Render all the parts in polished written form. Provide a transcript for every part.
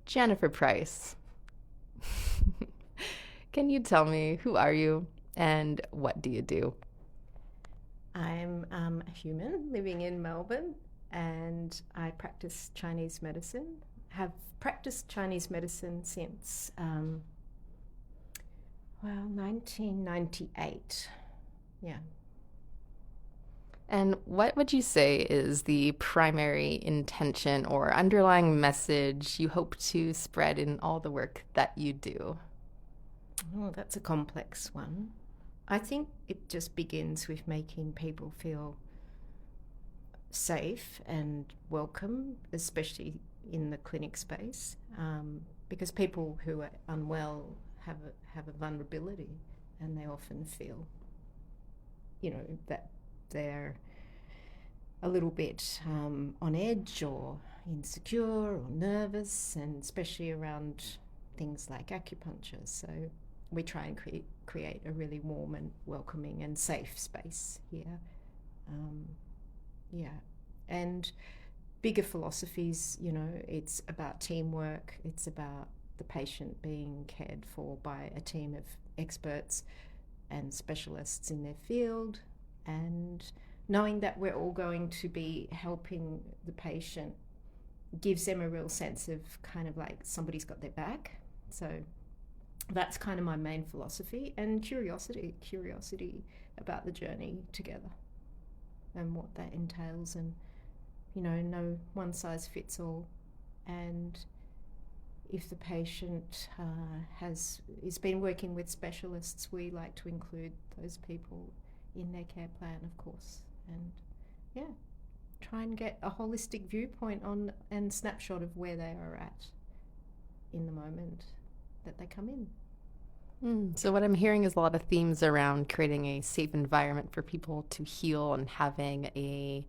Jennifer Price, can you tell me who are you and what do you do? I'm a human living in Melbourne and I practice Chinese medicine. Have practiced Chinese medicine since, 1998. Yeah. And what would you say is the primary intention or underlying message you hope to spread in all the work that you do? Oh, that's a complex one. I think it just begins with making people feel safe and welcome, especially in the clinic space, because people who are unwell have a vulnerability, and they often feel, that they're a little bit on edge or insecure or nervous, and especially around things like acupuncture. So we try and create a really warm and welcoming and safe space here. Um, yeah, and bigger philosophies, it's about teamwork, it's about the patient being cared for by a team of experts and specialists in their field, and knowing that we're all going to be helping the patient gives them a real sense of kind of like somebody's got their back. So that's kind of my main philosophy, and curiosity about the journey together and what that entails, and no one size fits all. And if the patient is been working with specialists, we like to include those people in their care plan, of course, and yeah, try and get a holistic viewpoint on and snapshot of where they are at in the moment that they come in. So, what I'm hearing is a lot of themes around creating a safe environment for people to heal and having a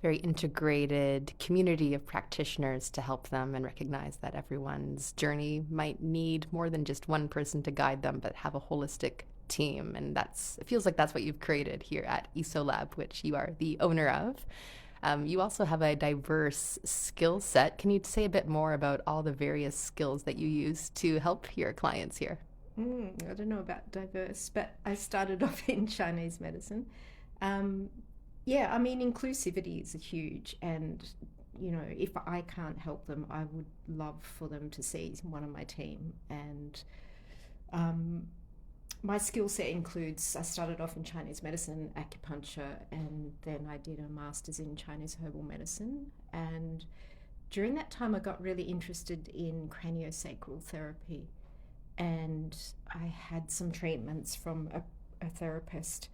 very integrated community of practitioners to help them and recognize that everyone's journey might need more than just one person to guide them, but have a holistic team. And it feels like that's what you've created here at ESOLab, which you are the owner of. You also have a diverse skill set. Can you say a bit more about all the various skills that you use to help your clients here? I don't know about diverse, but I started off in Chinese medicine. Um, yeah, I mean, inclusivity is huge, and if I can't help them, I would love for them to see one of my team. And um, my skill set includes, I started off in Chinese medicine, acupuncture, and then I did a master's in Chinese herbal medicine. And during that time, I got really interested in craniosacral therapy, and I had some treatments from a therapist,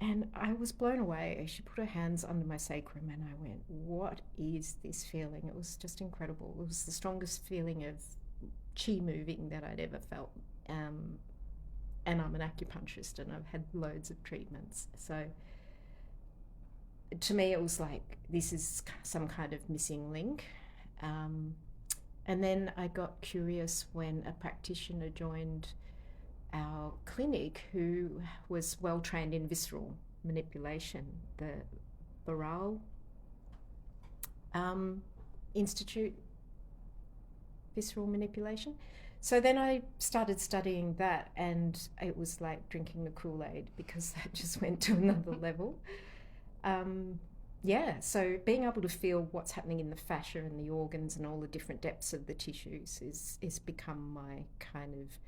and I was blown away. She put her hands under my sacrum, and I went, "What is this feeling?" It was just incredible. It was the strongest feeling of chi moving that I'd ever felt. And I'm an acupuncturist, and I've had loads of treatments. So to me, it was like, this is some kind of missing link. Um, and then I got curious when a practitioner joined our clinic who was well trained in visceral manipulation, the Baral Institute, visceral manipulation. So then I started studying that, and it was like drinking the Kool-Aid, because that just went to another level. Yeah, so being able to feel what's happening in the fascia and the organs and all the different depths of the tissues is become my kind of,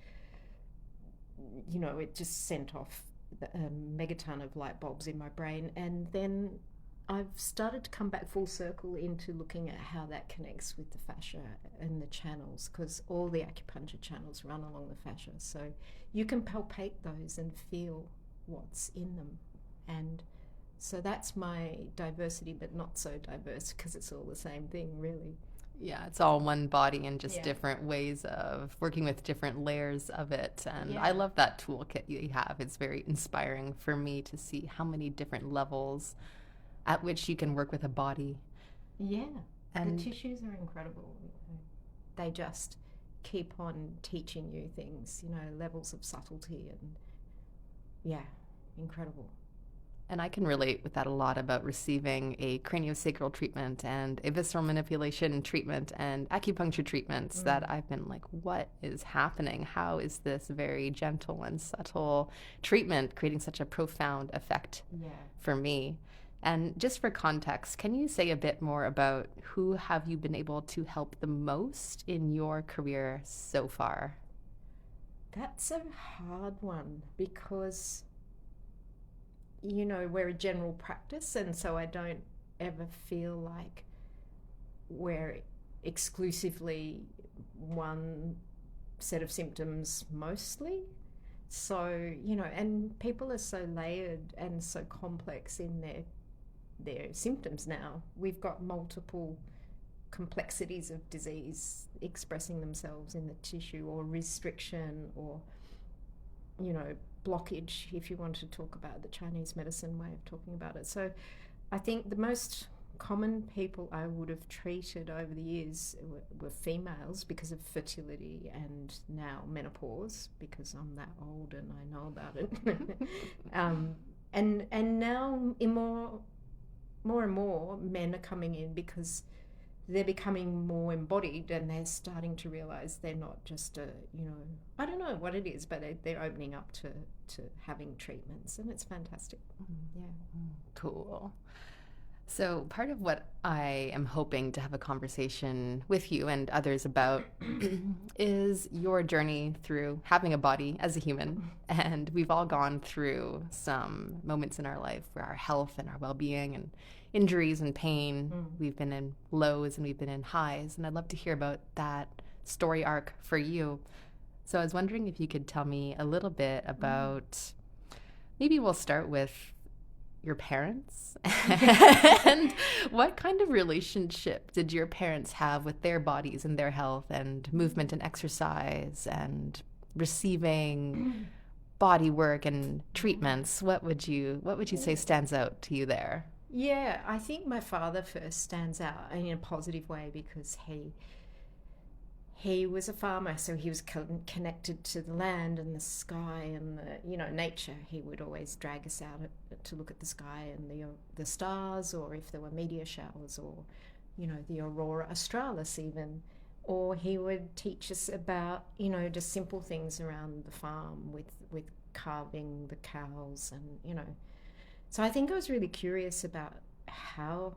it just sent off a megaton of light bulbs in my brain. And then I've started to come back full circle into looking at how that connects with the fascia and the channels, because all the acupuncture channels run along the fascia. So you can palpate those and feel what's in them. And so that's my diversity, but not so diverse, because it's all the same thing, really. Yeah, it's all one body and just Yeah. different ways of working with different layers of it. And I Yeah. love that toolkit you have. It's very inspiring for me to see how many different levels at which you can work with a body. Yeah. The And tissues are incredible. They just keep on teaching you things, levels of subtlety, and yeah, incredible. And I can relate with that a lot about receiving a craniosacral treatment and a visceral manipulation treatment and acupuncture treatments that I've been like, what is happening? How is this very gentle and subtle treatment creating such a profound effect for me? And just for context, can you say a bit more about who have you been able to help the most in your career so far? That's a hard one because, we're a general practice, and so I don't ever feel like we're exclusively one set of symptoms mostly. So, and people are so layered and so complex in their symptoms now. We've got multiple complexities of disease expressing themselves in the tissue, or restriction, or blockage, if you want to talk about the Chinese medicine way of talking about it. So I think the most common people I would have treated over the years were females because of fertility, and now menopause because I'm that old and I know about it. And now in more and more men are coming in because they're becoming more embodied, and they're starting to realize they're not just I don't know what it is, but they're opening up to having treatments, and it's fantastic. Yeah. Cool. So part of what I am hoping to have a conversation with you and others about is your journey through having a body as a human. And we've all gone through some moments in our life where our health and our well-being and injuries and pain, we've been in lows and we've been in highs. And I'd love to hear about that story arc for you. So I was wondering if you could tell me a little bit about, maybe we'll start with your parents and what kind of relationship did your parents have with their bodies and their health and movement and exercise and receiving body work and treatments? What would you say stands out to you there? Yeah, I think my father first stands out in a positive way because he was a farmer, so he was connected to the land and the sky and nature. He would always drag us out to look at the sky and the stars, or if there were meteor showers, or the aurora australis even. Or he would teach us about just simple things around the farm with calving the cows, and So I think I was really curious about how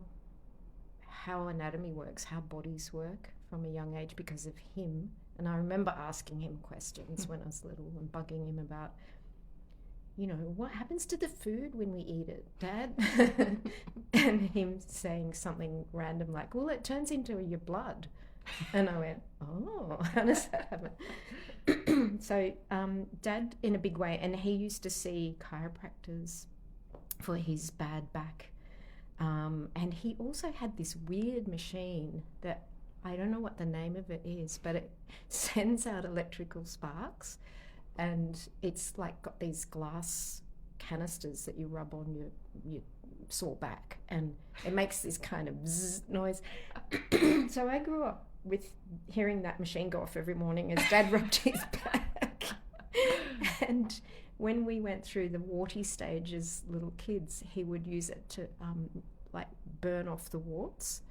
anatomy works, how bodies work from a young age because of him. And I remember asking him questions when I was little and bugging him about, what happens to the food when we eat it, Dad? And him saying something random like, well, it turns into your blood. And I went, oh, how does that happen? So Dad, in a big way, and he used to see chiropractors for his bad back. And he also had this weird machine that I don't know what the name of it is, but it sends out electrical sparks, and it's like got these glass canisters that you rub on your sore back, and it makes this kind of zzz noise. So I grew up with hearing that machine go off every morning as Dad rubbed his back. And when we went through the warty stage as little kids, he would use it to burn off the warts,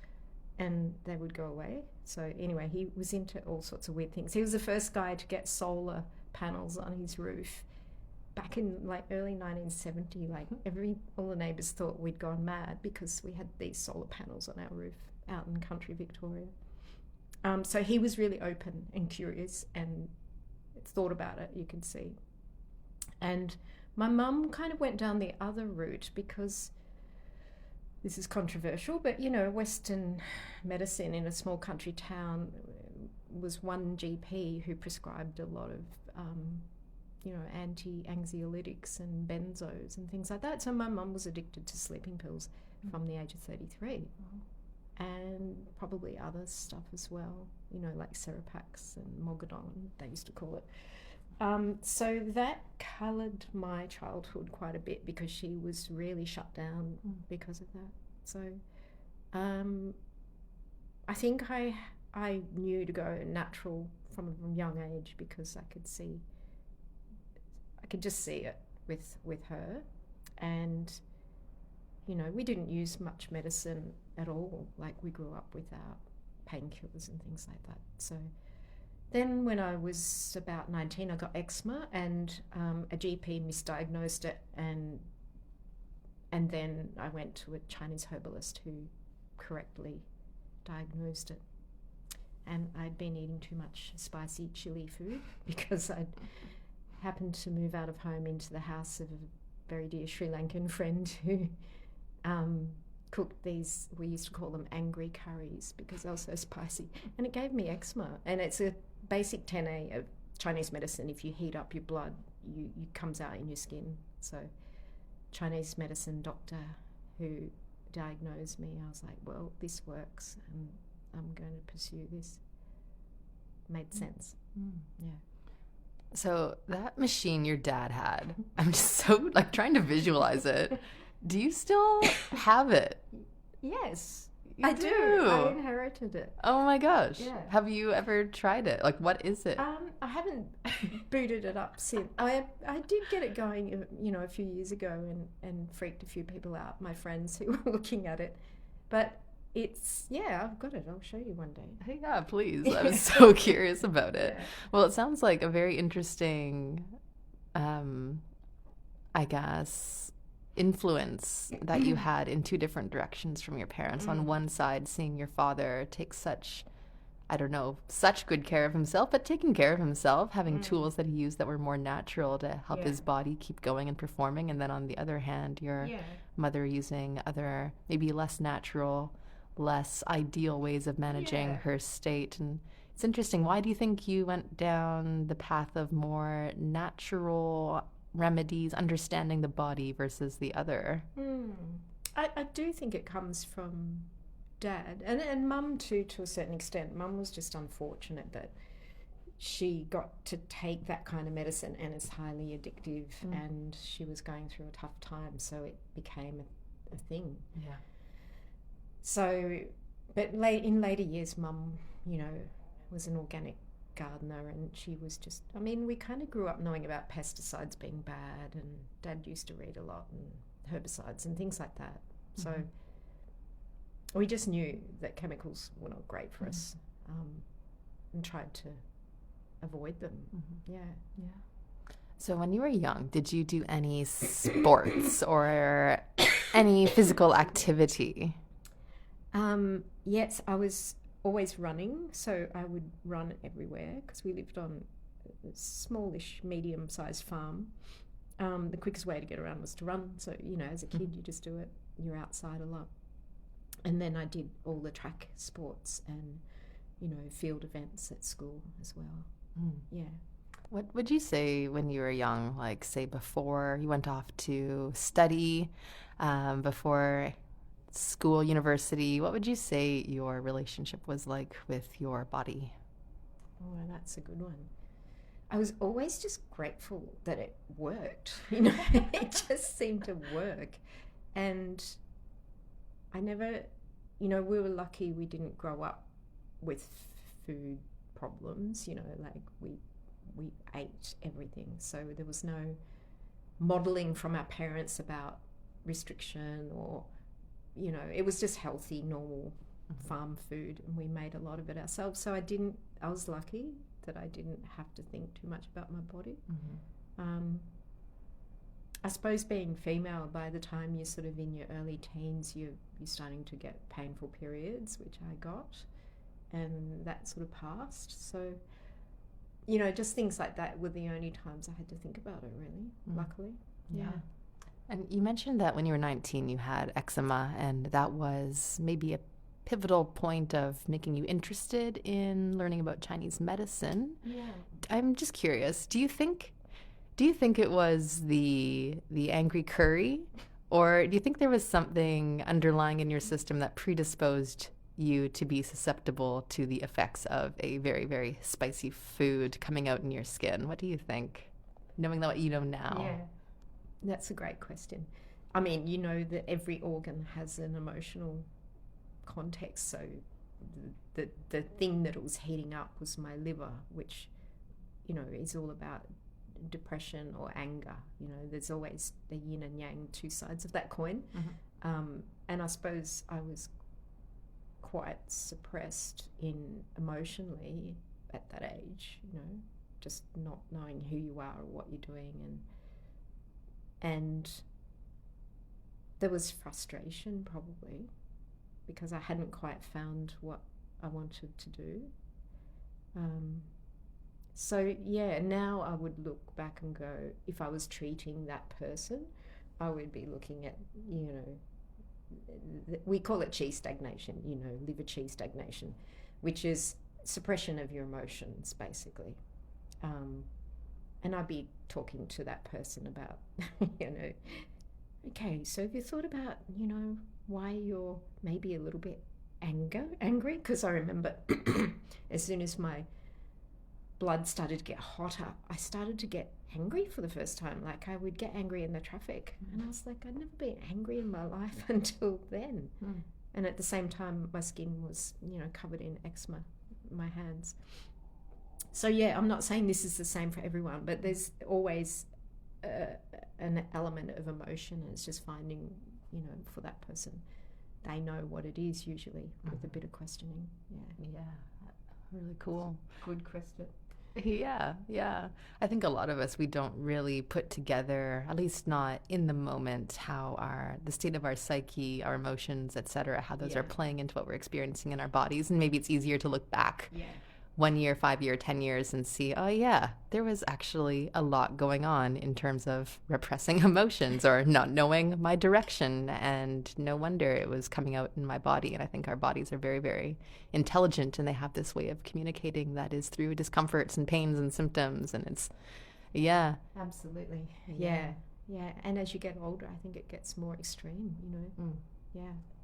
and they would go away. So anyway, he was into all sorts of weird things. He was the first guy to get solar panels on his roof back in early 1970. All the neighbours thought we'd gone mad because we had these solar panels on our roof out in country Victoria. So he was really open and curious and thought about it, you can see. And my mum kind of went down the other route because this is controversial, but Western medicine in a small country town was one GP who prescribed a lot of anti-anxiolytics and benzos and things like that. So my mum was addicted to sleeping pills from the age of 33, and probably other stuff as well, like Seropax and Mogadon, they used to call it. So that coloured my childhood quite a bit because she was really shut down because of that. So I think I knew to go natural from a young age because I could just see it with her. And you know, we didn't use much medicine at all. Like, we grew up without painkillers and things like that. So then when I was about 19, I got eczema, and a GP misdiagnosed it, and then I went to a Chinese herbalist who correctly diagnosed it. And I'd been eating too much spicy chili food because I'd happened to move out of home into the house of a very dear Sri Lankan friend who cooked these, we used to call them angry curries because they were so spicy. And it gave me eczema. And it's a basic 10A of Chinese medicine. If you heat up your blood, you comes out in your skin. So Chinese medicine doctor who diagnosed me, I was like, well, this works and I'm going to pursue this. Made sense. Yeah. So that machine your dad had, I'm just so like trying to visualize it. Do you still have it? Yes, You I do. I inherited it. Oh my gosh. Yeah. Have you ever tried it? Like, what is it? I haven't booted it up since. I did get it going, you know, a few years ago and freaked a few people out, my friends who were looking at it. But it's, yeah, I've got it. I'll show you one day. Hey, yeah, please. I was so curious about it. Yeah. Well, it sounds like a very interesting, I guess, influence that you had in two different directions from your parents. On one side, seeing your father take such, I don't know, such good care of himself, but taking care of himself, having tools that he used that were more natural to help Yeah. his body keep going and performing. And then on the other hand, your mother using other, maybe less natural, less ideal ways of managing Yeah. her state. And it's interesting. Why do you think you went down the path of more natural remedies, understanding the body versus the other? I do think it comes from Dad and Mum too, to a certain extent. Mum was just unfortunate that she got to take that kind of medicine, and it's highly addictive, and she was going through a tough time, so it became a thing. Yeah. So, but in later years, Mum, you know, was an organic gardener, and she was just, I mean, we kind of grew up knowing about pesticides being bad, and Dad used to read a lot, and herbicides and things like that. So we just knew that chemicals were not great for us, and tried to avoid them. Yeah. So when you were young, did you do any sports or any physical activity? Yes, I was always running, so I would run everywhere because we lived on a smallish, medium-sized farm. The quickest way to get around was to run. So, you know, as a kid, you just do it. You're outside a lot. And then I did all the track sports and, you know, field events at school as well. Yeah. What would you say when you were young, like say before you went off to study, before school, university, what would you say your relationship was like with your body? Oh, that's a good one. I was always just grateful that it worked. You know, it just seemed to work. And I never, you know, we were lucky we didn't grow up with food problems, you know, like we ate everything. So there was no modeling from our parents about restriction or, you know, it was just healthy, normal farm food, and we made a lot of it ourselves. So I was lucky that I didn't have to think too much about my body. I suppose being female, by the time you're sort of in your early teens, you're starting to get painful periods, which I got, and that sort of passed. So, you know, just things like that were the only times I had to think about it, really, luckily. Yeah. And you mentioned that when you were 19, you had eczema, and that was maybe a pivotal point of making you interested in learning about Chinese medicine. Yeah. I'm just curious, do you think it was the angry curry, or do you think there was something underlying in your system that predisposed you to be susceptible to the effects of a very, very spicy food coming out in your skin? What do you think, knowing what you know now? Yeah, that's a great question. I mean, you know that every organ has an emotional context, so the thing that it was heating up was my liver, which, you know, is all about depression or anger. You know, there's always the yin and yang, two sides of that coin. And I suppose I was quite suppressed emotionally at that age, just not knowing who you are or what you're doing, and there was frustration probably because I hadn't quite found what I wanted to do. So yeah, now I would look back and go, if I was treating that person, I would be looking at, we call it chi stagnation, liver chi stagnation, which is suppression of your emotions, basically. And I'd be talking to that person about, okay, so have you thought about, why you're maybe a little bit angry? Because I remember as soon as my blood started to get hotter, I started to get angry for the first time. Like I would get angry in the traffic, and I was like, I'd never been angry in my life until then. And at the same time, my skin was, covered in eczema, my hands. So yeah, I'm not saying this is the same for everyone, but there's always an element of emotion, and it's just finding, for that person, they know what it is usually with a bit of questioning. Yeah, really cool. Good question. Yeah. I think a lot of us, we don't really put together, at least not in the moment, how the state of our psyche, our emotions, etc., how those are playing into what we're experiencing in our bodies. And maybe it's easier to look back 1 year, 5 year, 10 years and see, oh yeah, there was actually a lot going on in terms of repressing emotions or not knowing my direction, and no wonder it was coming out in my body. And I think our bodies are very, very intelligent, and they have this way of communicating that is through discomforts and pains and symptoms. And it's, Absolutely. Yeah. And as you get older, I think it gets more extreme,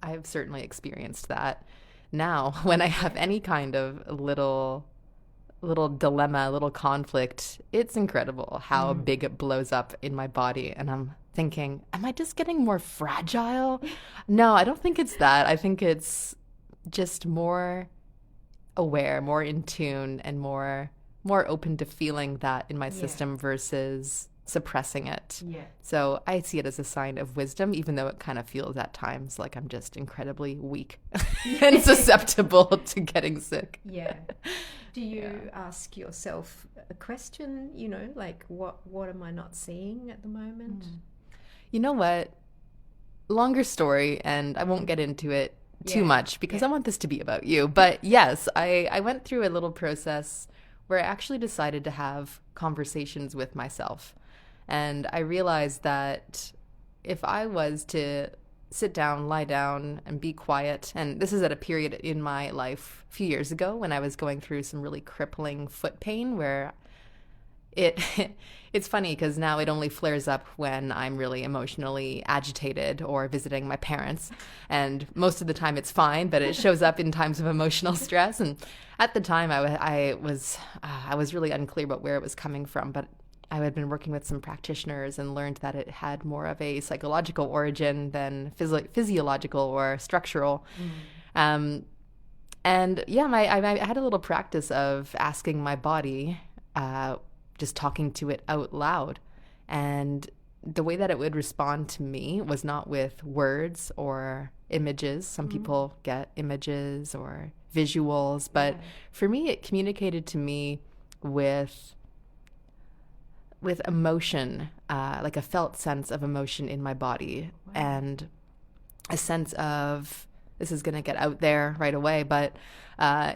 I've certainly experienced that. Now, when I have any kind of little dilemma, little conflict, it's incredible how big it blows up in my body. And I'm thinking, am I just getting more fragile? No, I don't think it's that. I think it's just more aware, more in tune, and more open to feeling that in my system versus suppressing it. So I see it as a sign of wisdom, even though it kind of feels at times like I'm just incredibly weak and susceptible to getting sick. Do you ask yourself a question, like what am I not seeing at the moment? You know what? Longer story, and I won't get into it too much because I want this to be about you. But yes, I went through a little process where I actually decided to have conversations with myself. And I realized that if I was to sit down, lie down, and be quiet, and this is at a period in my life a few years ago when I was going through some really crippling foot pain where it's funny because now it only flares up when I'm really emotionally agitated or visiting my parents. And most of the time it's fine, but it shows up in times of emotional stress. And at the time I was really unclear about where it was coming from, but I had been working with some practitioners and learned that it had more of a psychological origin than physiological or structural. I had a little practice of asking my body, just talking to it out loud. And the way that it would respond to me was not with words or images. Some people get images or visuals, but for me, it communicated to me with emotion, like a felt sense of emotion in my body, and a sense of, this is going to get out there right away, but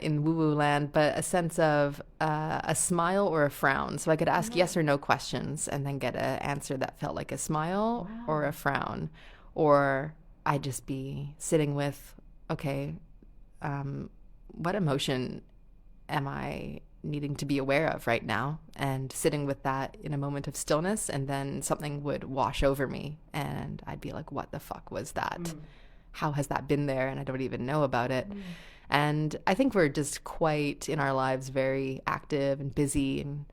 in woo-woo land, but a sense of a smile or a frown. So I could ask yes or no questions and then get an answer that felt like a smile or a frown. Or I'd just be sitting with, okay, what emotion am I needing to be aware of right now, and sitting with that in a moment of stillness, and then something would wash over me and I'd be like, what the fuck was that? How has that been there? And I don't even know about it. And I think we're just quite in our lives very active and busy and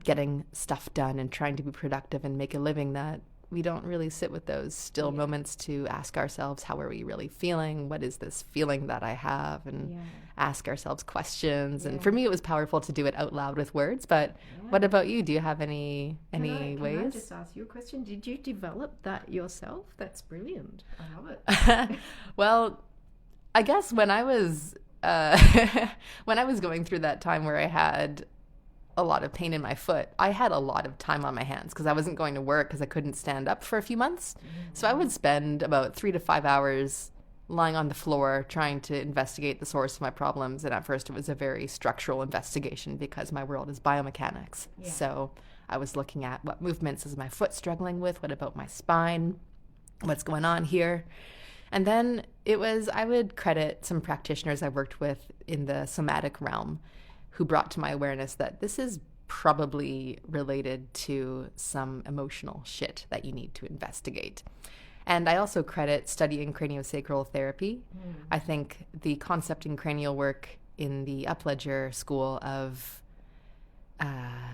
getting stuff done and trying to be productive and make a living, that we don't really sit with those still moments to ask ourselves, how are we really feeling? What is this feeling that I have? And ask ourselves questions. And for me, it was powerful to do it out loud with words. But what about you? Do you have any ways? Can I just ask you a question? Did you develop that yourself? That's brilliant. I love it. Well, I guess when I was when I was going through that time where I had a lot of pain in my foot, I had a lot of time on my hands because I wasn't going to work because I couldn't stand up for a few months. So I would spend about 3 to 5 hours lying on the floor trying to investigate the source of my problems. And at first it was a very structural investigation because my world is biomechanics. So I was looking at what movements is my foot struggling with, what about my spine, what's going on here. And then I would credit some practitioners I worked with in the somatic realm who brought to my awareness that this is probably related to some emotional shit that you need to investigate. And I also credit studying craniosacral therapy. I think the concept in cranial work in the Upledger school of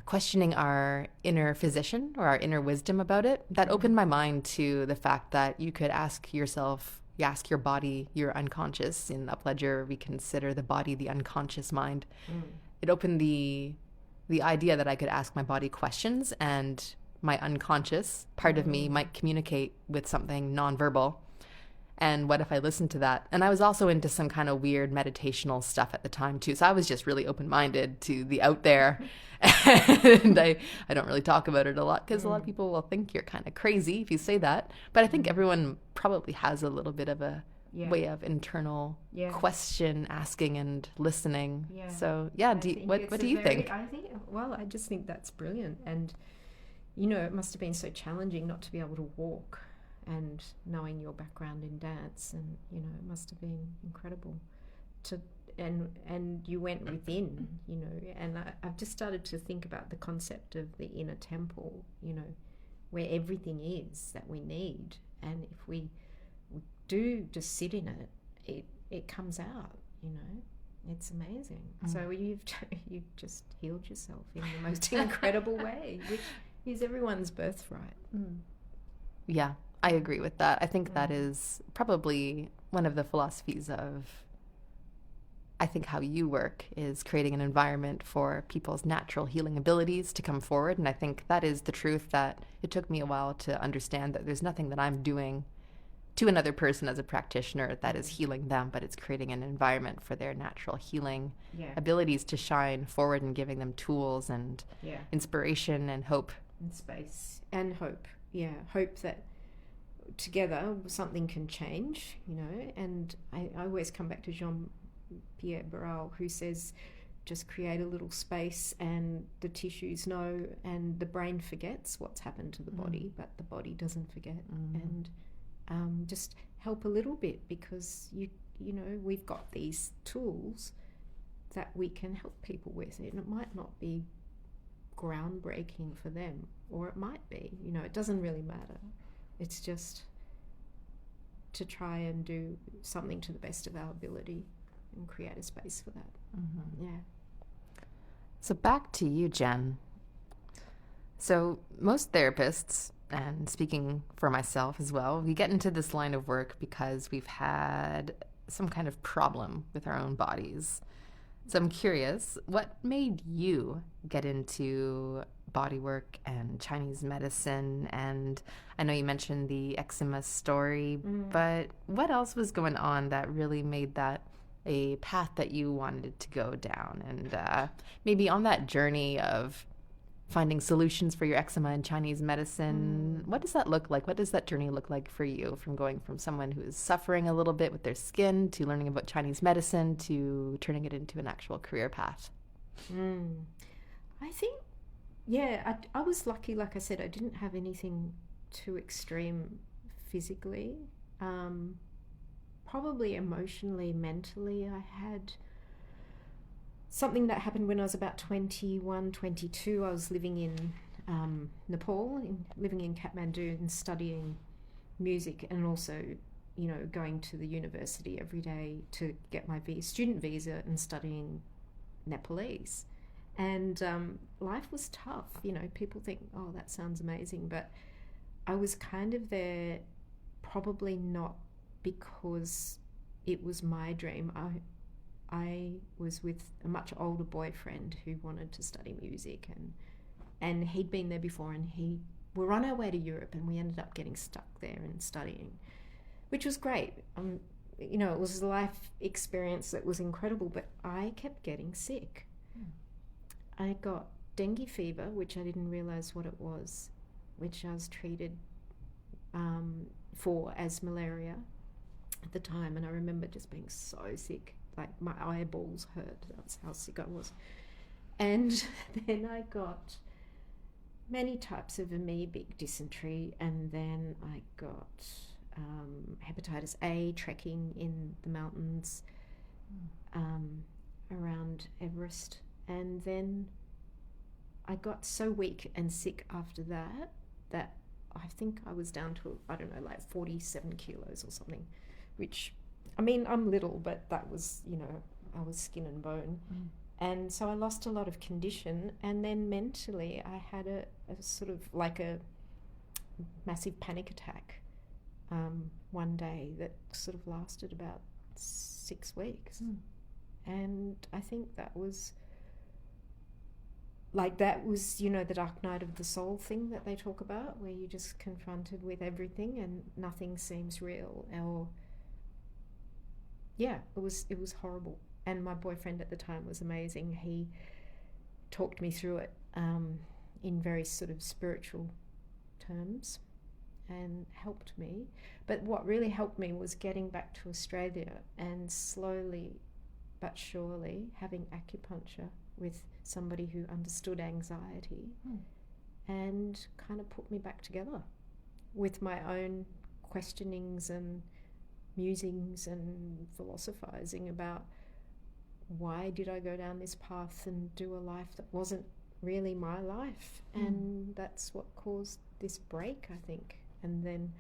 questioning our inner physician or our inner wisdom about it, that opened my mind to the fact that you could ask yourself, you ask your body, your unconscious. In Upledger, we consider the body the unconscious mind. It opened the idea that I could ask my body questions and my unconscious part of me might communicate with something nonverbal. And what if I listened to that? And I was also into some kind of weird meditational stuff at the time too. So I was just really open-minded to the out there. And I don't really talk about it a lot because a lot of people will think you're kind of crazy if you say that. But I think everyone probably has a little bit of a way of internal question asking and listening. So what do you think? I just think that's brilliant. And it must have been so challenging not to be able to walk, and knowing your background in dance, and it must have been incredible and you went within, and I've just started to think about the concept of the inner temple, where everything is that we need, and if we do just sit in it, it comes out, it's amazing. So you've just healed yourself in the most incredible way, which is everyone's birthright. Yeah, I agree with that. I think that is probably one of the philosophies of, I think, how you work is creating an environment for people's natural healing abilities to come forward. And I think that is the truth that it took me a while to understand, that there's nothing that I'm doing to another person as a practitioner that is healing them, but it's creating an environment for their natural healing abilities to shine forward and giving them tools and inspiration and hope. And space and hope. Hope that together something can change, and I always come back to Jean-Pierre Barral, who says just create a little space and the tissues know, and the brain forgets what's happened to the body, but the body doesn't forget. And just help a little bit, because we've got these tools that we can help people with, and it might not be groundbreaking for them, or it might be, it doesn't really matter. It's just to try and do something to the best of our ability and create a space for that. So back to you, Jen. So most therapists, and speaking for myself as well, we get into this line of work because we've had some kind of problem with our own bodies. So I'm curious, what made you get into body work and Chinese medicine? And I know you mentioned the eczema story, but what else was going on that really made that a path that you wanted to go down? And maybe on that journey of finding solutions for your eczema in Chinese medicine, what does that look like? What does that journey look like for you, from going from someone who is suffering a little bit with their skin to learning about Chinese medicine to turning it into an actual career path? I think, I was lucky. Like I said, I didn't have anything too extreme physically. Probably emotionally, mentally, I had something that happened when I was about 21, 22. I was living in Nepal, living in Kathmandu, and studying music, and also, going to the university every day to get my student visa and studying Nepalese. And life was tough. People think, oh, that sounds amazing, but I was kind of there, probably not because it was my dream. I was with a much older boyfriend who wanted to study music, and he'd been there before, and we're on our way to Europe, and we ended up getting stuck there and studying, which was great. You know, it was a life experience that was incredible, but I kept getting sick. I got dengue fever, which I didn't realize what it was, which I was treated for as malaria at the time, and I remember just being so sick, like my eyeballs hurt. That's how sick I was. And then I got many types of amoebic dysentery, and then I got hepatitis A, trekking in the mountains around Everest, and then I got so weak and sick after that I think I was down to, I don't know, like 47 kilos or something, which, I mean, I'm little, but that was, you know, I was skin and bone. And so I lost a lot of condition, and then mentally I had a sort of like a massive panic attack one day that sort of lasted about 6 weeks. And I think that was, you know, the dark night of the soul thing that they talk about, where you're just confronted with everything and nothing seems real. Or yeah, it was horrible. And my boyfriend at the time was amazing. He talked me through it in very sort of spiritual terms and helped me. But what really helped me was getting back to Australia and slowly but surely having acupuncture with somebody who understood anxiety and kind of put me back together with my own questionings and musings and philosophizing about why did I go down this path and do a life that wasn't really my life. And that's what caused this break, I think. And then,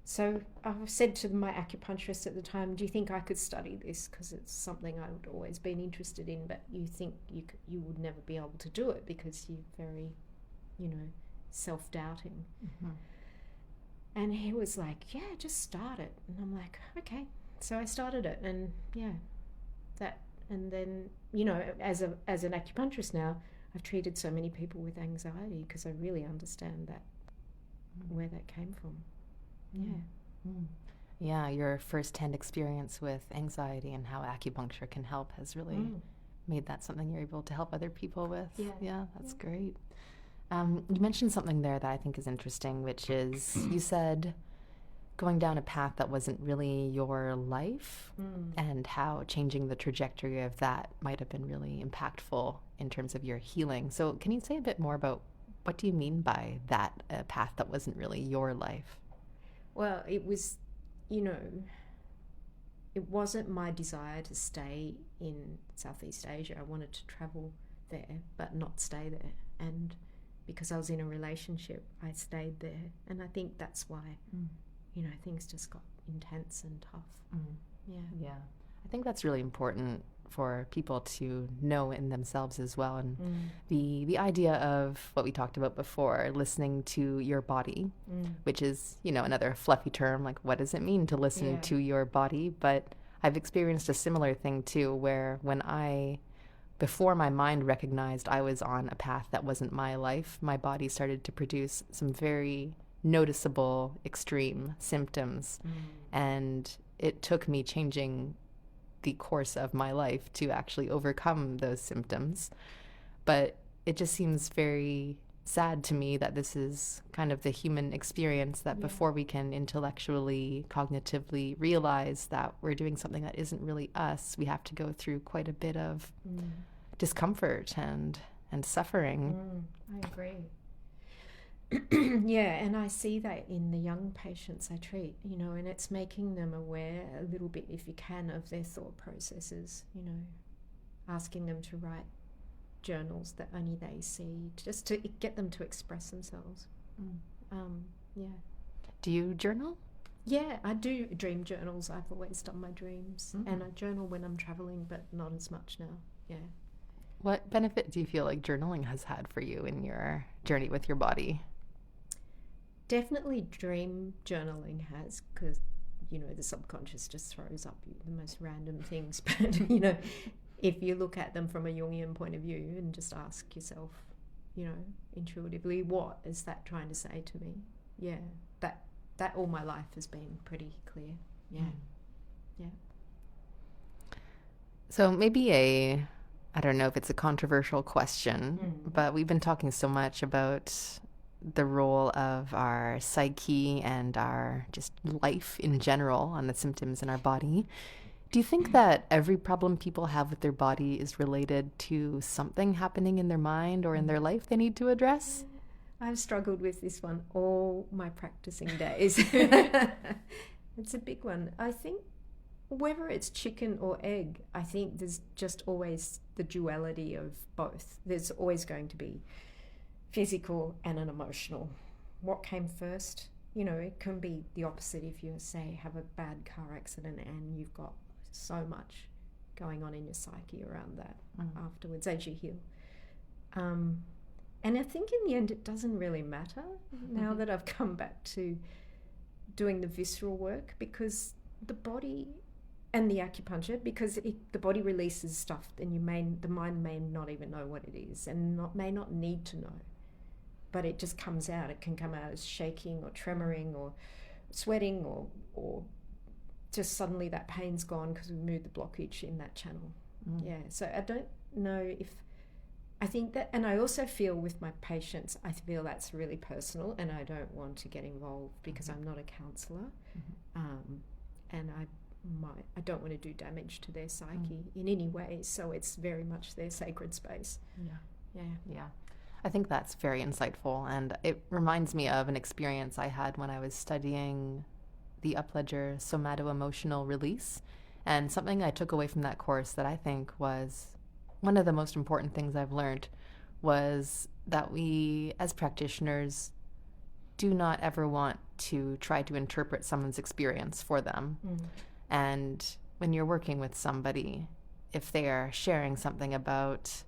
so I said to my acupuncturist at the time, do you think I could study this? Because it's something I'd always been interested in, but you think you would never be able to do it because you're very, you know, self-doubting. And he was like, yeah, just start it. And I'm like, okay. So I started it, and yeah, that. And then, you know, as an acupuncturist now, I've treated so many people with anxiety because I really understand that, where that came from. Yeah, your first-hand experience with anxiety and how acupuncture can help has really made that something you're able to help other people with. Yeah, that's great. You mentioned something there that I think is interesting, which is you said going down a path that wasn't really your life and how changing the trajectory of that might have been really impactful in terms of your healing. So can you say a bit more about what do you mean by that, a path that wasn't really your life? Well, it was, you know, it wasn't my desire to stay in Southeast Asia. I wanted to travel there, but not stay there. And because I was in a relationship, I stayed there. And I think that's why, you know, things just got intense and tough. Yeah. I think that's really important for people to know in themselves as well. And the idea of what we talked about before, listening to your body, which is, you know, another fluffy term, like what does it mean to listen to your body? But I've experienced a similar thing too, where before my mind recognized I was on a path that wasn't my life, my body started to produce some very noticeable extreme symptoms. And it took me changing the course of my life to actually overcome those symptoms. But it just seems very sad to me that this is kind of the human experience, that before we can intellectually, cognitively realize that we're doing something that isn't really us, we have to go through quite a bit of discomfort and suffering. I agree. Yeah, and I see that in the young patients I treat, you know, and it's making them aware a little bit, if you can, of their thought processes, you know, asking them to write journals that only they see, just to get them to express themselves. Do you journal? Yeah, I do dream journals. I've always done my dreams, and I journal when I'm traveling, but not as much now. Yeah. What benefit do you feel like journaling has had for you in your journey with your body? Definitely dream journaling has, because, the subconscious just throws up the most random things. But, if you look at them from a Jungian point of view and just ask yourself, intuitively, what is that trying to say to me? Yeah, that all my life has been pretty clear. Yeah. Yeah. So maybe I don't know if it's a controversial question, but we've been talking so much about the role of our psyche and our just life in general on the symptoms in our body. Do you think that every problem people have with their body is related to something happening in their mind or in their life they need to address? I've struggled with this one all my practicing days. It's a big one. I think whether it's chicken or egg, I think there's just always the duality of both. There's always going to be physical and an emotional. What came first? It can be the opposite if you, say, have a bad car accident and you've got so much going on in your psyche around that afterwards as you heal. And I think in the end it doesn't really matter now that I've come back to doing the visceral work, because the body and the acupuncture, because the body releases stuff and the mind may not even know what it is and may not need to know, but it just comes out. It can come out as shaking or tremoring or sweating or just suddenly that pain's gone because we moved the blockage in that channel. Yeah, so I don't know if, I think that, and I also feel with my patients, I feel that's really personal and I don't want to get involved because I'm not a counsellor, and I don't want to do damage to their psyche in any way, so it's very much their sacred space. Yeah. I think that's very insightful, and it reminds me of an experience I had when I was studying the Upledger Somato-Emotional Release, and something I took away from that course that I think was one of the most important things I've learned was that we, as practitioners, do not ever want to try to interpret someone's experience for them. And when you're working with somebody, if they are sharing something about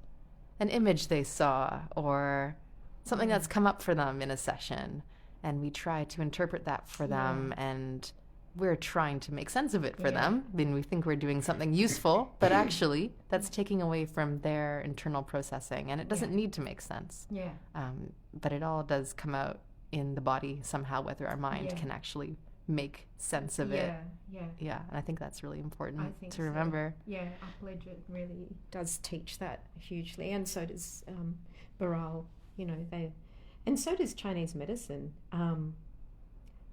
an image they saw or something that's come up for them in a session, and we try to interpret that for them, and we're trying to make sense of it for them, then we think we're doing something useful, but actually that's taking away from their internal processing, and it doesn't need to make sense. But it all does come out in the body somehow, whether our mind can actually make sense of it. And I think that's really important to remember. Upledger really does teach that hugely, and so does Baral, and so does Chinese medicine.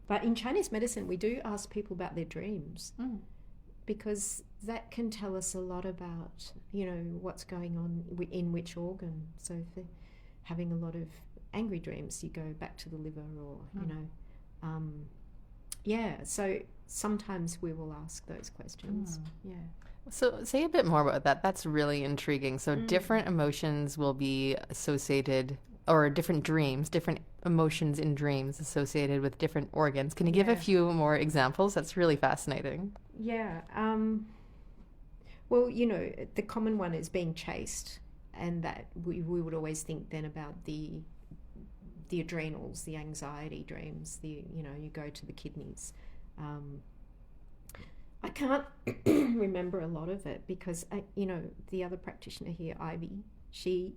But in Chinese medicine, we do ask people about their dreams, because that can tell us a lot about, what's going on in which organ. So if they're having a lot of angry dreams, you go back to the liver, or, so sometimes we will ask those questions. So say a bit more about that. That's really intriguing. So different emotions will be associated, or different dreams, different emotions in dreams associated with different organs. Can you give a few more examples? That's really fascinating. Well, the common one is being chased, and that we would always think then about the adrenals, the anxiety dreams, you go to the kidneys. I can't remember a lot of it because, the other practitioner here, Ivy, she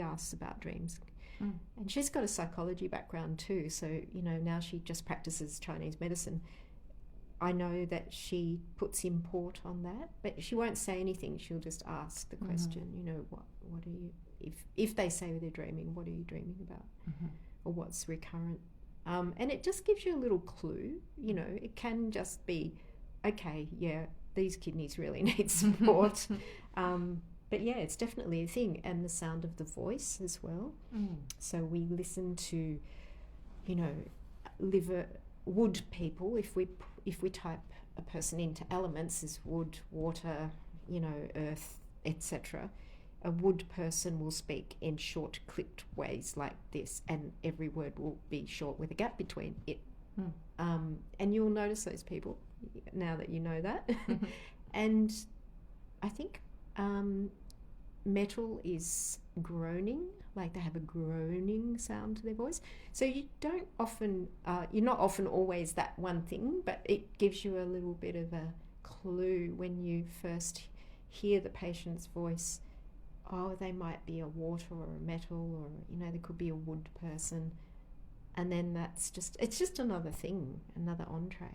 asks about dreams. And she's got a psychology background too, so, now she just practices Chinese medicine. I know that she puts import on that, but she won't say anything. She'll just ask the question, what are you, if they say they're dreaming, what are you dreaming about? Or what's recurrent? And it just gives you a little clue, it can just be, okay, these kidneys really need support. But it's definitely a thing. And the sound of the voice as well. So we listen to, wood people. If we type a person into elements as wood, water, earth, etc., a wood person will speak in short, clipped ways like this, and every word will be short with a gap between it. And you'll notice those people now that you know that. And I think metal is groaning, like they have a groaning sound to their voice. So you don't often, you're not often always that one thing, but it gives you a little bit of a clue when you first hear the patient's voice. Oh, they might be a water or a metal, or they could be a wood person. And then it's just another thing, another entree.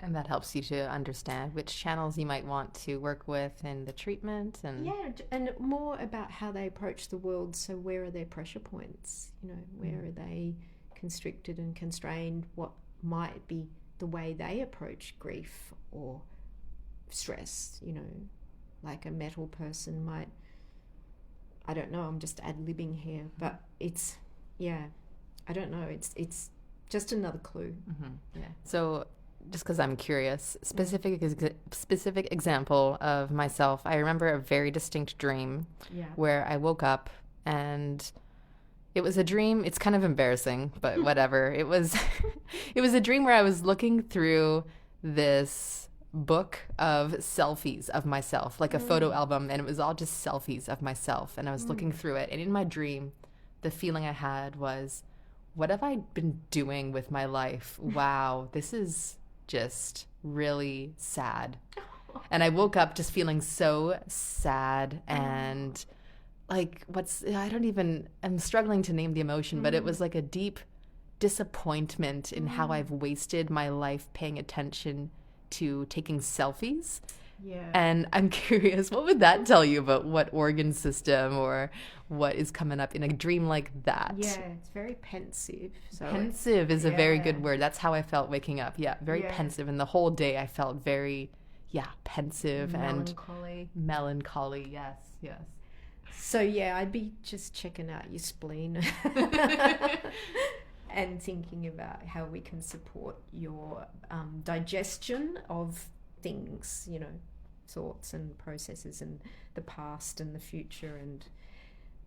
And that helps you to understand which channels you might want to work with in the treatment. And and more about how they approach the world. So where are their pressure points? Where are they constricted and constrained? What might be the way they approach grief or stress? Like a metal person might, I don't know, I'm just ad-libbing here, but it's, I don't know. It's just another clue. Yeah. So, just because I'm curious, specific example of myself. I remember a very distinct dream where I woke up and it was a dream. It's kind of embarrassing, but whatever. It was a dream where I was looking through this book of selfies of myself, like a photo album, and it was all just selfies of myself. And I was looking through it, and in my dream, the feeling I had was, what have I been doing with my life? Wow, this is just really sad. And I woke up just feeling so sad and like I'm struggling to name the emotion, but it was like a deep disappointment in how I've wasted my life paying attention to taking selfies. Yeah. And I'm curious, what would that tell you about what organ system or what is coming up in a dream like that? Yeah, it's very pensive. So pensive is a very good word. That's how I felt waking up. Yeah, very pensive. And the whole day I felt very, pensive and melancholy. Yes. So I'd be just checking out your spleen and thinking about how we can support your digestion of things, thoughts and processes and the past and the future,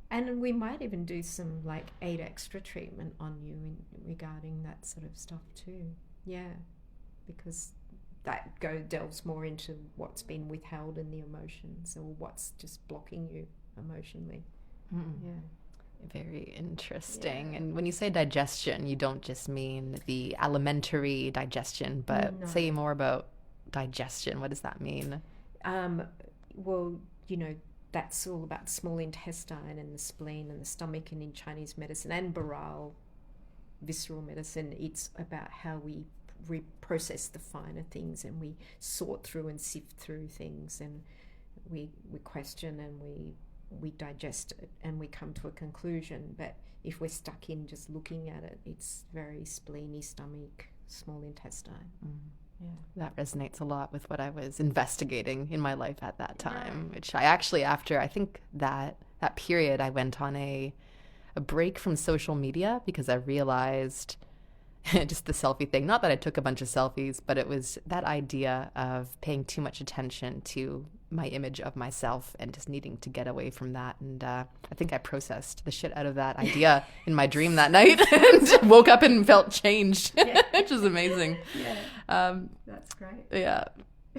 and we might even do some like 8 extra treatment on you regarding that sort of stuff too. Yeah, because that delves more into what's been withheld in the emotions or what's just blocking you emotionally. Yeah. Very interesting. And when you say digestion, you don't just mean the alimentary digestion, but say more about digestion. What does that mean? Well, that's all about the small intestine and the spleen and the stomach, and in Chinese medicine and Baral visceral medicine, it's about how we process the finer things, and we sort through and sift through things, and we question and we digest it and we come to a conclusion. But if we're stuck in just looking at it, it's very spleeny stomach, small intestine. Yeah. That resonates a lot with what I was investigating in my life at that time, which I actually, after I think that period, I went on a break from social media because I realized just the selfie thing. Not that I took a bunch of selfies, but it was that idea of paying too much attention to my image of myself and just needing to get away from that. And I think I processed the shit out of that idea in my dream that night and woke up and felt changed, which was amazing. Yeah, that's great. Yeah.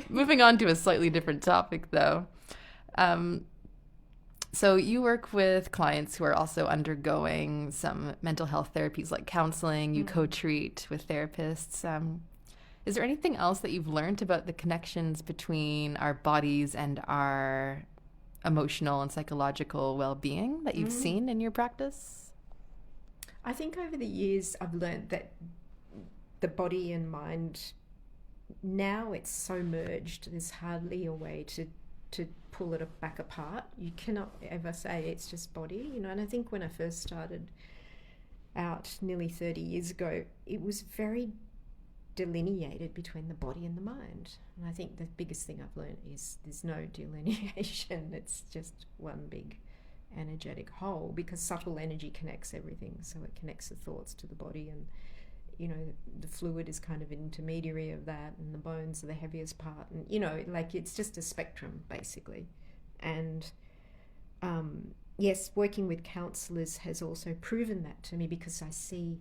Moving on to a slightly different topic, though. So you work with clients who are also undergoing some mental health therapies like counseling. You co-treat with therapists. Is there anything else that you've learned about the connections between our bodies and our emotional and psychological well-being that you've seen in your practice? I think over the years I've learned that the body and mind, now it's so merged, there's hardly a way to pull it back apart. You cannot ever say it's just body, and I think when I first started out nearly 30 years ago, it was very delineated between the body and the mind. And I think the biggest thing I've learned is there's no delineation. It's just one big energetic whole, because subtle energy connects everything. So it connects the thoughts to the body, and the fluid is kind of an intermediary of that, and the bones are the heaviest part, and it's just a spectrum basically. And yes, working with counsellors has also proven that to me, because I see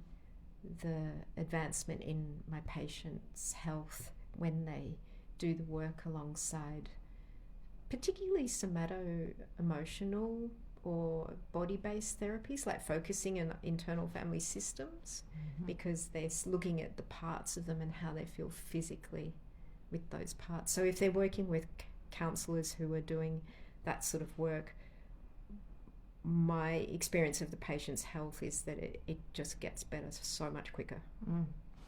the advancement in my patients' health when they do the work alongside particularly somato-emotional or body-based therapies, like focusing on internal family systems, because they're looking at the parts of them and how they feel physically with those parts. So if they're working with counsellors who are doing that sort of work, my experience of the patient's health is that it just gets better so much quicker.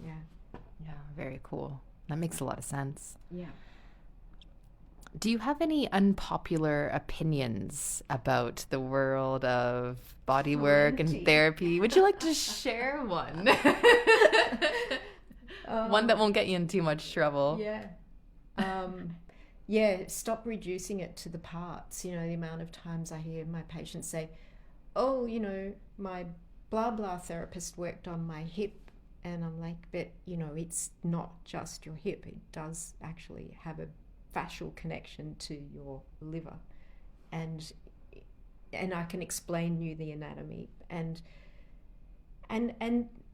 Yeah, very cool. That makes a lot of sense. Yeah. Do you have any unpopular opinions about the world of body work and therapy? Would you like to share one? One that won't get you in too much trouble. Yeah. Stop reducing it to the parts. The amount of times I hear my patients say, oh, my blah blah therapist worked on my hip. And I'm like, but, it's not just your hip. It does actually have a fascial connection to your liver, and I can explain you the anatomy, and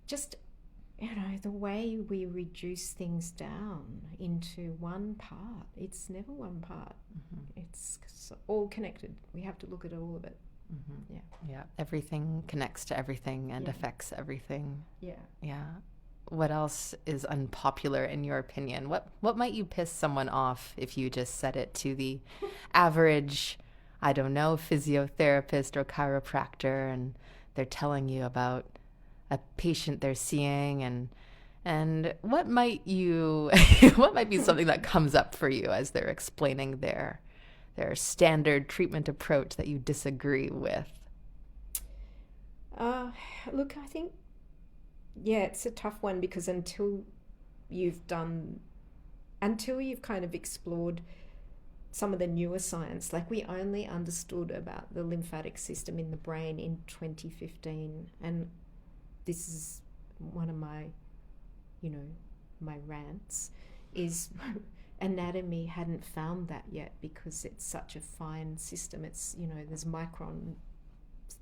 just the way we reduce things down into one part. It's never one part. It's all connected. We have to look at all of it. Yeah, everything connects to everything and affects everything. Yeah. What else is unpopular in your opinion? What might you piss someone off if you just said it to the average, I don't know, physiotherapist or chiropractor, and they're telling you about a patient they're seeing, and what might be something that comes up for you as they're explaining their standard treatment approach that you disagree with? Look, I think, it's a tough one, because until you've kind of explored some of the newer science, like we only understood about the lymphatic system in the brain in 2015, and this is one of my, my rants, is anatomy hadn't found that yet, because it's such a fine system. It's, there's micron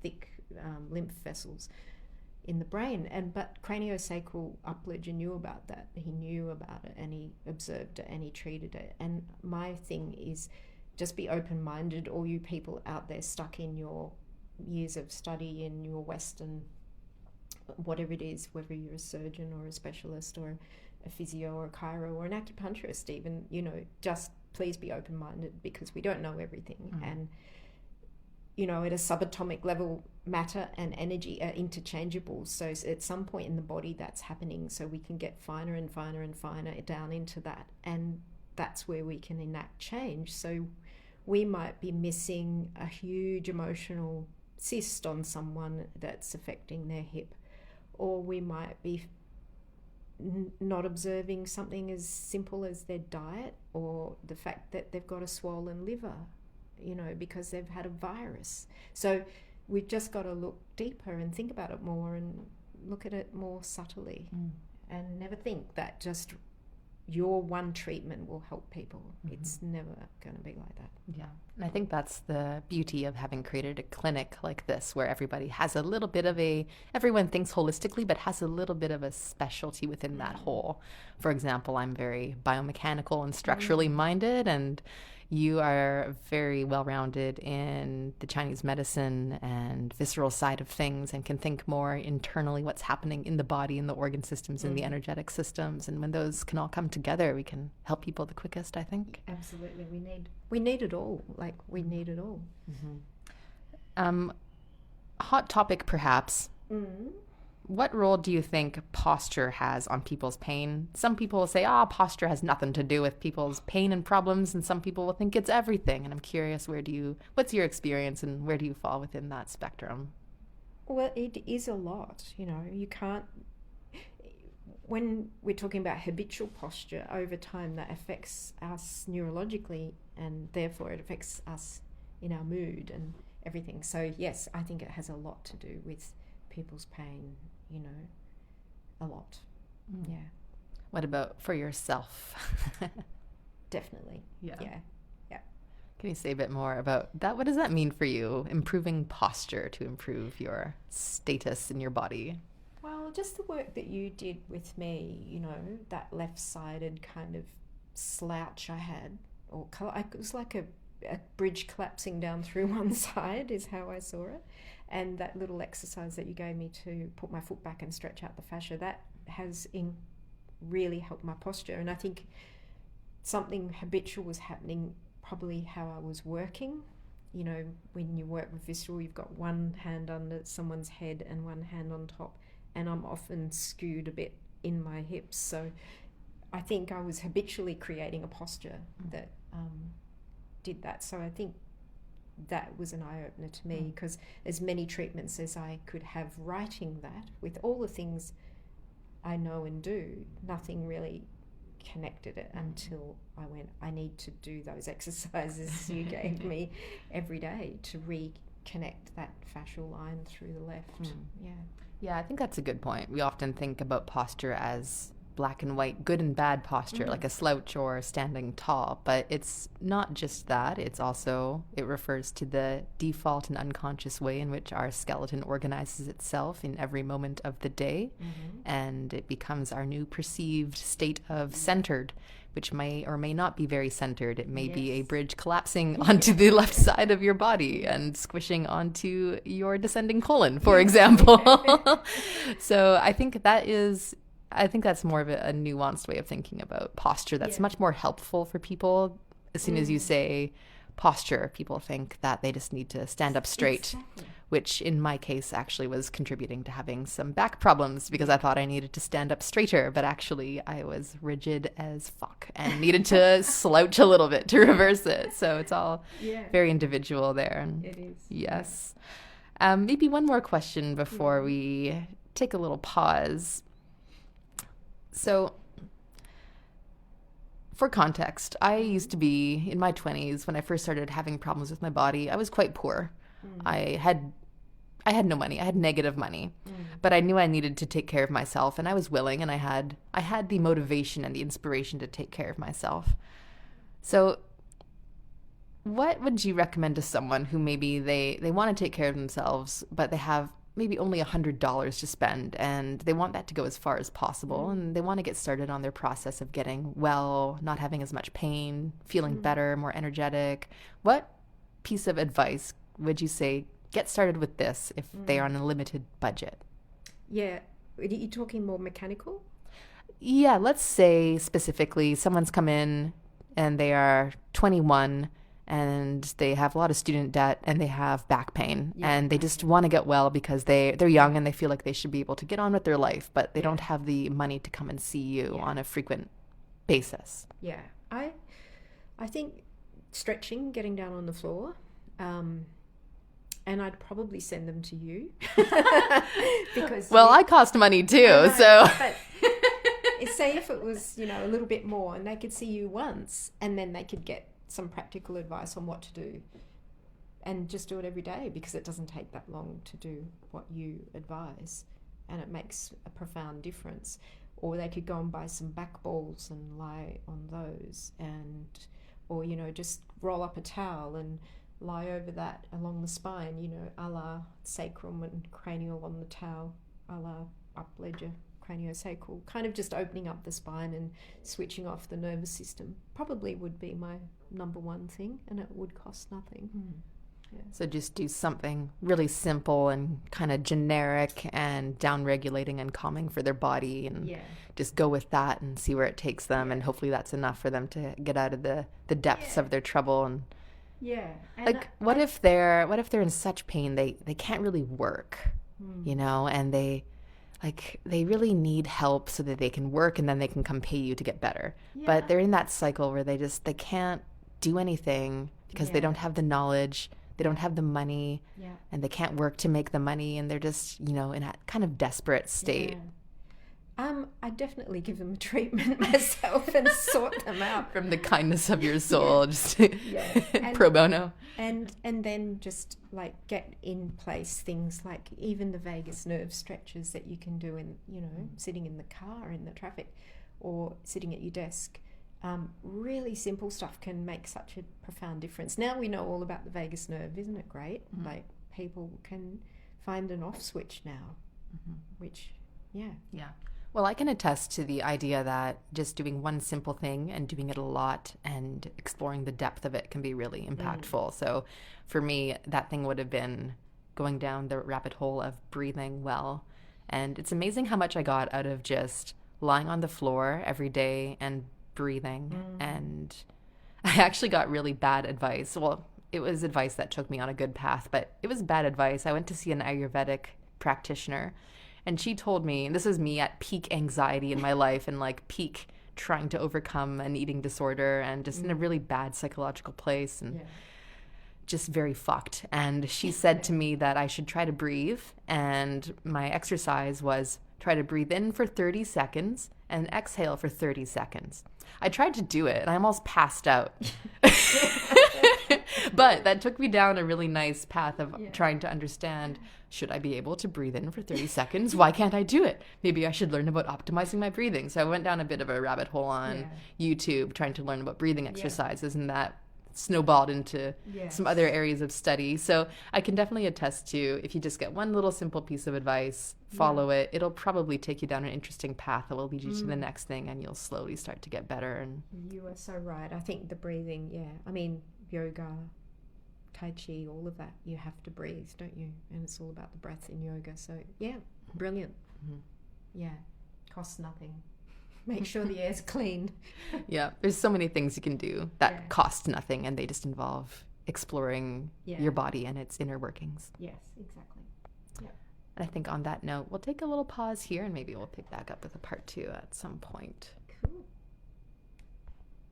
thick lymph vessels in the brain, but craniosacral Upledger knew about that. He knew about it, and he observed it, and he treated it. And my thing is, just be open-minded, all you people out there stuck in your years of study in your Western, whatever it is, whether you're a surgeon or a specialist or a physio or a chiro or an acupuncturist even, just please be open-minded, because we don't know everything. And at a subatomic level, matter and energy are interchangeable. So at some point in the body that's happening, so we can get finer and finer and finer down into that, and that's where we can enact change. So we might be missing a huge emotional cyst on someone that's affecting their hip, or we might be not observing something as simple as their diet, or the fact that they've got a swollen liver, because they've had a virus. So we've just got to look deeper and think about it more, and look at it more subtly, and never think that just your one treatment will help people. It's never going to be like that. Yeah. And I think that's the beauty of having created a clinic like this, where everybody has a little bit of everyone thinks holistically, but has a little bit of a specialty within that whole. For example, I'm very biomechanical and structurally minded, and you are very well-rounded in the Chinese medicine and visceral side of things, and can think more internally what's happening in the body, in the organ systems, in the energetic systems. And when those can all come together, we can help people the quickest, I think. Absolutely. We need it all. Like, we need it all. Hot topic, perhaps. What role do you think posture has on people's pain? Some people will say, posture has nothing to do with people's pain and problems, and some people will think it's everything. And I'm curious, what's your experience, and where do you fall within that spectrum? Well, it is a lot. You can't, when we're talking about habitual posture, over time that affects us neurologically, and therefore it affects us in our mood and everything. So yes, I think it has a lot to do with people's pain, a lot. Yeah. What about for yourself? Definitely. Yeah. Can you say a bit more about that? What does that mean for you, improving posture to improve your status in your body? Well, just the work that you did with me, that left-sided kind of slouch I had, or it was like a bridge collapsing down through one side is how I saw it. And that little exercise that you gave me to put my foot back and stretch out the fascia, that has really helped my posture. And I think something habitual was happening, probably how I was working. You know, when you work with visceral, you've got one hand under someone's head and one hand on top, and I'm often skewed a bit in my hips. So I think I was habitually creating a posture that did that. So I think that was an eye-opener to me, because as many treatments as I could have writing that, with all the things I know and do, nothing really connected it until I went, I need to do those exercises you gave me every day to reconnect that fascial line through the left. Yeah, I think that's a good point. We often think about posture as black and white, good and bad posture, like a slouch or standing tall, but it's not just that. It's also, it refers to the default and unconscious way in which our skeleton organizes itself in every moment of the day, and it becomes our new perceived state of centered, which may or may not be very centered. It may be a bridge collapsing onto the left side of your body and squishing onto your descending colon, for example. So I think that's more of a nuanced way of thinking about posture that's much more helpful for people. As soon as you say posture, people think that they just need to stand up straight, which in my case actually was contributing to having some back problems, because I thought I needed to stand up straighter, but actually I was rigid as fuck and needed to slouch a little bit to reverse it. So it's all very individual there. And it is. Yes. Maybe one more question before we take a little pause. So, for context, I used to be, in my 20s, when I first started having problems with my body, I was quite poor. I had no money. I had negative money. But I knew I needed to take care of myself, and I was willing, and I had the motivation and the inspiration to take care of myself. So, what would you recommend to someone who maybe they want to take care of themselves, but they have maybe only $100 to spend, and they want that to go as far as possible, and they want to get started on their process of getting well, not having as much pain, feeling better, more energetic? What piece of advice would you say, get started with this if they are on a limited budget? Yeah. Are you talking more mechanical? Yeah, let's say specifically someone's come in and they are 21 and they have a lot of student debt and they have back pain and they just want to get well because they're young and they feel like they should be able to get on with their life, but they don't have the money to come and see you on a frequent basis. Yeah. I think stretching, getting down on the floor, and I'd probably send them to you because I cost money too, but say if it was, a little bit more and they could see you once and then they could get some practical advice on what to do and just do it every day, because it doesn't take that long to do what you advise and it makes a profound difference. Or they could go and buy some back balls and lie on those, or just roll up a towel and lie over that along the spine, a la sacrum and cranial on the towel, a la upper ledger craniosacral, kind of just opening up the spine and switching off the nervous system probably would be my number one thing, and it would cost nothing. Yeah. So just do something really simple and kind of generic and down-regulating and calming for their body, and just go with that and see where it takes them, and hopefully that's enough for them to get out of the depths of their trouble. And and what if they're in such pain they can't really work, and they really need help so that they can work and then they can come pay you to get better. But they're in that cycle where they can't do anything because they don't have the knowledge, they don't have the money, and they can't work to make the money, and they're just, in a kind of desperate state. I definitely give them a treatment myself and sort them out. From the kindness of your soul, just pro bono. And then just get in place things like even the vagus nerve stretches that you can do in, sitting in the car, in the traffic, or sitting at your desk. Really simple stuff can make such a profound difference. Now we know all about the vagus nerve, isn't it great? People can find an off switch now, which, Yeah. Well, I can attest to the idea that just doing one simple thing and doing it a lot and exploring the depth of it can be really impactful. So for me, that thing would have been going down the rabbit hole of breathing well. And it's amazing how much I got out of just lying on the floor every day and breathing. And I actually got really bad advice. Well, it was advice that took me on a good path, but it was bad advice. I went to see an Ayurvedic practitioner, and she told me, and this was me at peak anxiety in my life and like peak trying to overcome an eating disorder and just in a really bad psychological place and just very fucked. And she said to me that I should try to breathe, and my exercise was try to breathe in for 30 seconds and exhale for 30 seconds. I tried to do it and I almost passed out. But that took me down a really nice path of trying to understand, should I be able to breathe in for 30 seconds? Why can't I do it? Maybe I should learn about optimizing my breathing. So I went down a bit of a rabbit hole on YouTube trying to learn about breathing exercises, and that snowballed into some other areas of study. So I can definitely attest to, if you just get one little simple piece of advice, follow it, it'll probably take you down an interesting path that will lead you to the next thing, and you'll slowly start to get better. And you are so right. I think the breathing, I mean, yoga, Tai Chi, all of that, you have to breathe, don't you? And it's all about the breath in yoga. So, brilliant. Costs nothing. Make sure the air's clean. There's so many things you can do that cost nothing, and they just involve exploring your body and its inner workings. Yes, exactly. And I think on that note, we'll take a little pause here, and maybe we'll pick back up with a part 2 at some point.